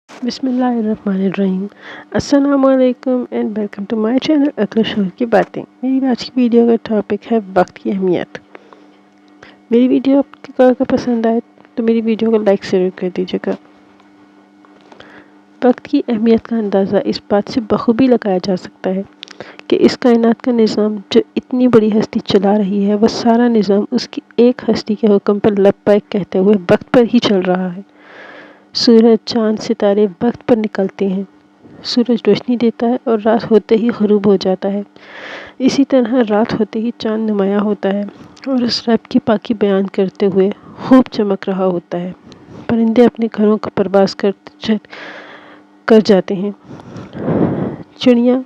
बिस्मिल्लाहिर्रहमानिर्रहीम। अस्सलामुअलैकुम and welcome to my channel अकल शोर की बातें। मेरी आज की वीडियो का टॉपिक है वक्त की अहमियत। मेरी वीडियो आपको अगर पसंद आए तो मेरी वीडियो को लाइक ज़रूर कर दीजिएगा। वक्त की अहमियत का अंदाज़ा इस बात से बखूबी लगाया जा सकता है कि इस कायनात का निज़ाम जो इतनी बड़ी हस्ती चला रही है, वह सारा निज़ाम उसकी एक हस्ती के हुक्म पर लब्बैक कहते हुए वक्त पर ही चल रहा है। सूरज, चाँद, सितारे वक्त पर निकलते हैं। सूरज रोशनी देता है और रात होते ही ग़ुरूब हो जाता है। इसी तरह रात होते ही चाँद नुमाया होता है और उस रब की पाकी बयान करते हुए खूब चमक रहा होता है। परिंदे अपने घरों का परवास कर जाते हैं। चिड़ियाँ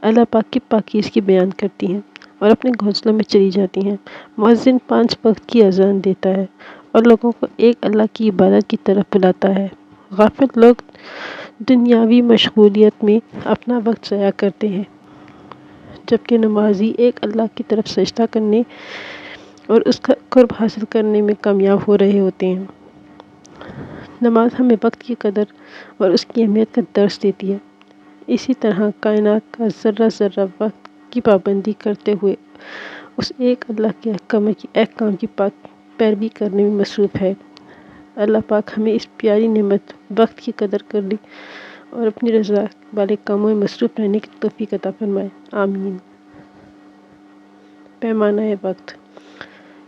अल्लाह पाक की पाकीज़गी बयान करती हैं और अपने घोंसलों में चली जाती हैं। मुअज्जिन 5 वक्त की अज़ान देता है और लोगों को एक अल्लाह की इबादत की तरफ बुलाता है। गाफिल लोग दुनियावी मशगूलियत में अपना वक्त ज़ाया करते हैं, जबकि नमाज़ी एक अल्लाह की तरफ सजदा करने और उसका कुर्ब हासिल करने में कामयाब हो रहे होते हैं। नमाज हमें वक्त की कदर और उसकी अहमियत का दर्स देती है। इसी तरह कायनात का ज़र्रा ज़र्रा वक्त की पाबंदी करते हुए उस एक अल्लाह के अहकाम की पैरवी करने में मसरूफ़ है। अल्लाह पाक हमें इस प्यारी नेमत वक्त की कदर करने और अपनी रज़ा वाले कामों में मसरूफ़ रहने की तौफ़ीक अता फरमाए, आमीन। पैमाना है वक्त।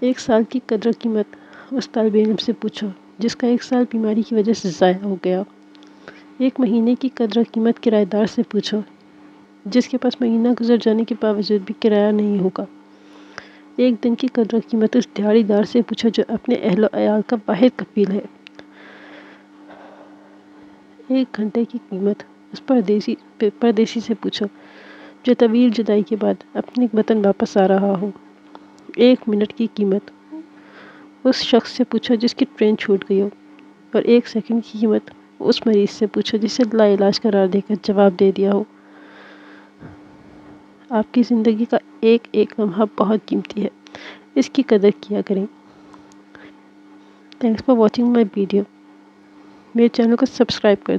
1 साल की कदर कीमत उस तालिब इल्म से पूछो जिसका 1 साल बीमारी की वजह से ज़ाया हो गया। 1 महीने की कदर कीमत किराएदार से पूछो जिसके पास महीना गुजर जाने के बावजूद भी किराया नहीं होगा। 1 दिन की कदर कीमत उस दिहाड़ीदार से पूछो जो अपने अहलो अयाल का वाहिद कफील है। 1 घंटे की कीमत उस परदेसी से पूछो जो तवील जुदाई के बाद अपने वतन वापस आ रहा हो। 1 मिनट की कीमत उस शख्स से पूछो जिसकी ट्रेन छूट गई हो और 1 सेकंड की कीमत उस मरीज़ से पूछो जिसे लाइलाज करार देकर जवाब दे दिया हो। आपकी ज़िंदगी का एक एक लम्हा बहुत कीमती है, इसकी कदर किया करें। Thanks for watching my video. मेरे चैनल को सब्सक्राइब कर